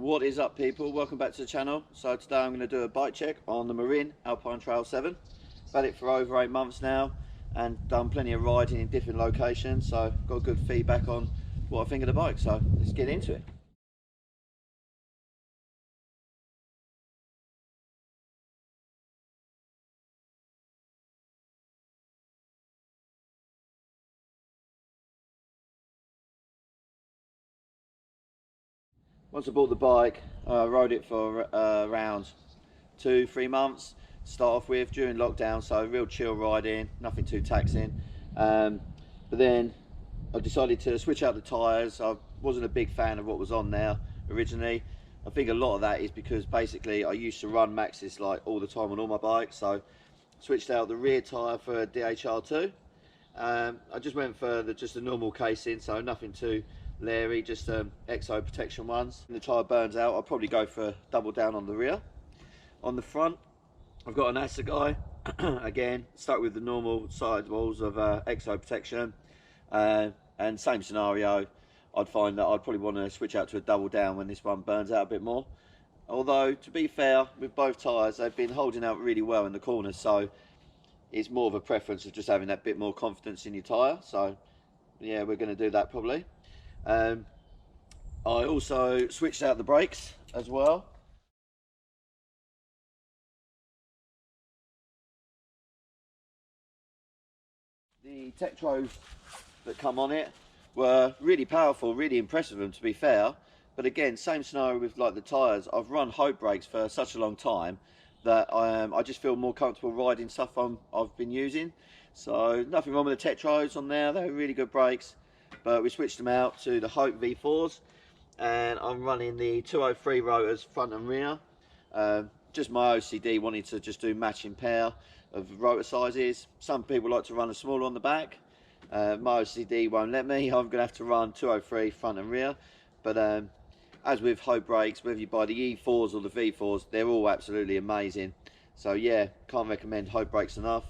What is up, people? Welcome back to the channel. So today I'm going to do a bike check on the Marin Alpine Trail 7. I've had it for over 8 months now and done plenty of riding in different locations, so got good feedback on what I think of the bike, so let's get into it. Once I bought the bike, I rode it for around 2-3 months to start off with during lockdown, so real chill riding, nothing too taxing. But then I decided to switch out the tyres. I wasn't a big fan of what was on there originally. I think a lot of that is because basically I used to run maxes like all the time on all my bikes, so switched out the rear tyre for DHR2. I just went for just a normal casing, so nothing too Larry, just exo protection ones. When the tyre burns out, I'll probably go for double down on the rear. On the front, I've got an Assegai, again, stuck with the normal sidewalls of exo protection. And same scenario, I'd find that I'd probably want to switch out to a double down when this one burns out a bit more. Although, to be fair, with both tyres, they've been holding out really well in the corners, so it's more of a preference of just having that bit more confidence in your tyre. So, yeah, we're going to do that probably. I also switched out the brakes as well. The Tektros that come on it were really powerful, really impressive them, to be fair. But again, same scenario with like the tyres. I've run Hope brakes for such a long time that I just feel more comfortable riding stuff I've been using. So nothing wrong with the Tektros on there, they're really good brakes. But we switched them out to the Hope V4s, and I'm running the 203 rotors front and rear. Just my OCD wanted to just do matching pair of rotor sizes. Some people like to run a smaller on the back. My OCD won't let me. I'm going to have to run 203 front and rear. But as with Hope brakes, whether you buy the E4s or the V4s, they're all absolutely amazing. So yeah, can't recommend Hope brakes enough.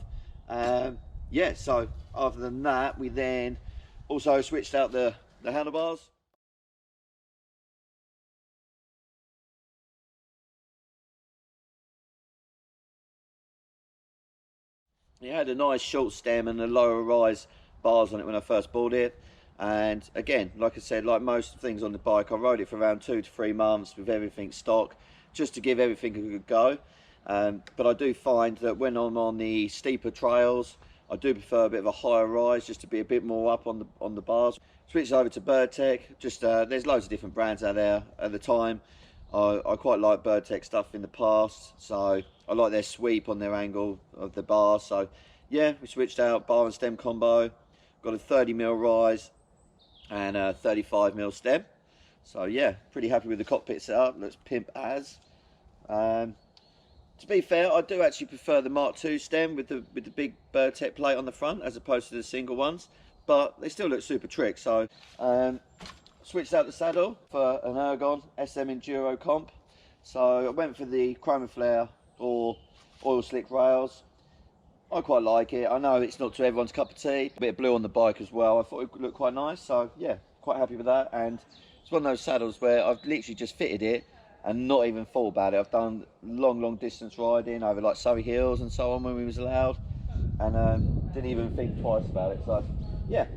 Yeah, so other than that, we then also switched out the handlebars. It had a nice short stem and a lower rise bars on it when I first bought it. And again, like I said, like most things on the bike, I rode it for around 2 to 3 months with everything stock, just to give everything a good go. But I do find that when I'm on the steeper trails, I do prefer a bit of a higher rise, just to be a bit more up on the bars. Switched over to Birdtech. Just there's loads of different brands out there. At the time, I quite like Birdtech stuff in the past, so I like their sweep on their angle of the bar. So yeah, we switched out bar and stem combo. Got a 30mm rise and a 35mm stem. So yeah, pretty happy with the cockpit setup. Looks pimp as. To be fair, I do actually prefer the Mark II stem with the big Birdtech plate on the front as opposed to the single ones, but they still look super trick. So switched out the saddle for an Ergon SM Enduro comp. So I went for the Chroma Flare or oil slick rails. I quite like it. I know it's not to everyone's cup of tea. A bit of blue on the bike as well. I thought it looked quite nice. So yeah, quite happy with that. And it's one of those saddles where I've literally just fitted it and not even thought about it. I've done long distance riding over like Surrey Hills and so on when we was allowed, and didn't even think twice about it. So yeah,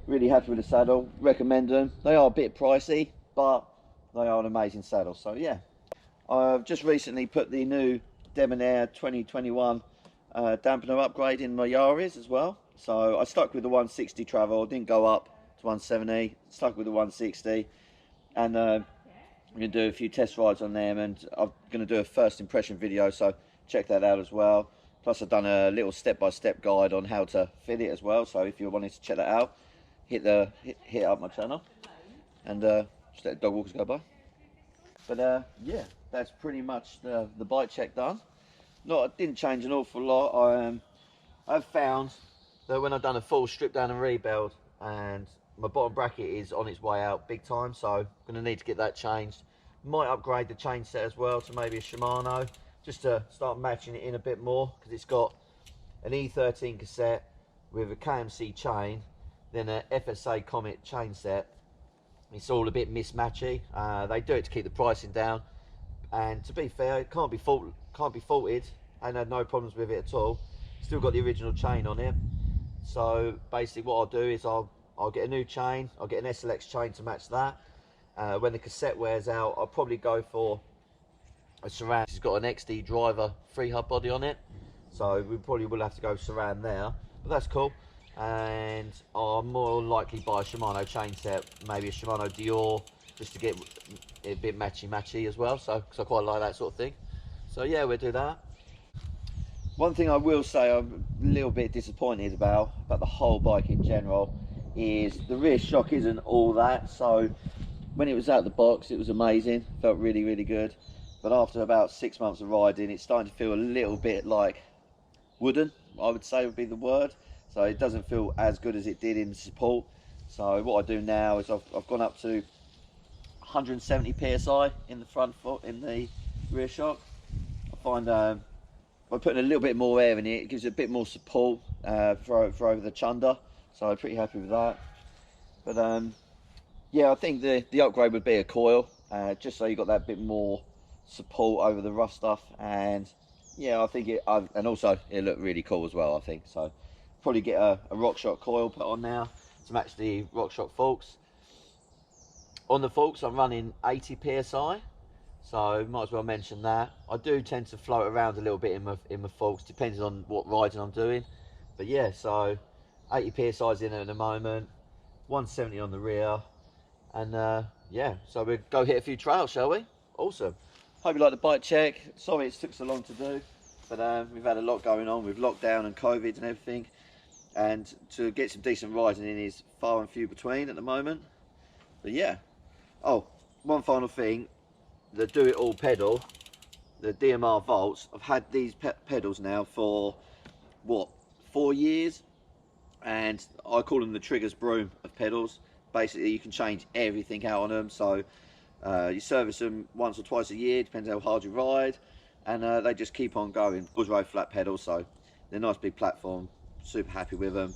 really happy with the saddle. Recommend them. They are a bit pricey, but they are an amazing saddle. So yeah, I've just recently put the new Debonair 2021 dampener upgrade in my Yaris as well. So I stuck with the 160 travel, didn't go up to 170, stuck with the 160, and I'm going to do a few test rides on them, and I'm going to do a first impression video, so check that out as well. Plus I've done a little step-by-step guide on how to fit it as well, so if you're wanting to check that out, hit up my channel, and just let the dog walkers go by. But yeah, that's pretty much the bike check done. Didn't change an awful lot. I've found that when I've done a full strip down and rebuild, and my bottom bracket is on its way out big time, so I'm going to need to get that changed. Might upgrade the chain set as well to maybe a Shimano, just to start matching it in a bit more, because it's got an E13 cassette with a KMC chain, then a FSA Comet chain set, It's all a bit mismatchy. They do it to keep the pricing down, and to be fair, it can't be faulted. And had no problems with it at all. Still got the original chain on it. So basically, what I'll do is I'll get a new chain. I'll get an SLX chain to match that. When the cassette wears out, I'll probably go for a surround. It's got an XD driver 3-hub body on it, so we probably will have to go surround there. But that's cool. And I'll more likely buy a Shimano chain set, maybe a Shimano Dior, just to get it a bit matchy as well. So, cause I quite like that sort of thing. So yeah, we'll do that. One thing I will say I'm a little bit disappointed about the whole bike in general is the rear shock isn't all that. So when it was out of the box, it was amazing, felt really good. But after about 6 months of riding, it's starting to feel a little bit like wooden, I would say would be the word. So it doesn't feel as good as it did in support. So what I do now is I've gone up to 170 psi in the front foot, in the rear shock. I find by putting a little bit more air in it, it gives it a bit more support for over the chunder. So I'm pretty happy with that. But yeah, I think the upgrade would be a coil, just so you got that bit more support over the rough stuff. And yeah, I think and also it looked really cool as well, I think. So probably get a RockShox coil put on now to match the RockShox forks. On the forks, I'm running 80 psi, so might as well mention that. I do tend to float around a little bit in my forks, depending on what riding I'm doing. But yeah, so 80 psi's in at the moment, 170 on the rear, and yeah, so we'll go hit a few trails, shall we? Awesome. Hope you like the bike check. Sorry it took so long to do, but we've had a lot going on with lockdown and COVID and everything, and to get some decent riding in is far and few between at the moment. But yeah. Oh, one final thing, the Do It All pedal, the DMR Volts. I've had these pedals now for what, 4 years, and I call them the Triggers broom of pedals. Basically, you can change everything out on them. So you service them once or twice a year, depends how hard you ride, and they just keep on going. Bush road flat pedals, so they're a nice big platform. Super happy with them.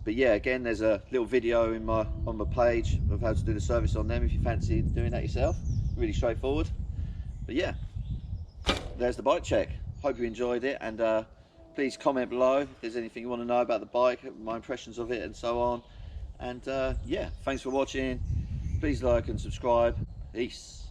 But yeah, again, there's a little video on my page of how to do the service on them if you fancy doing that yourself. Really straightforward. But yeah, there's the bike check. Hope you enjoyed it, and please comment below if there's anything you want to know about the bike, my impressions of it and so on. And yeah, thanks for watching. Please like and subscribe. Peace.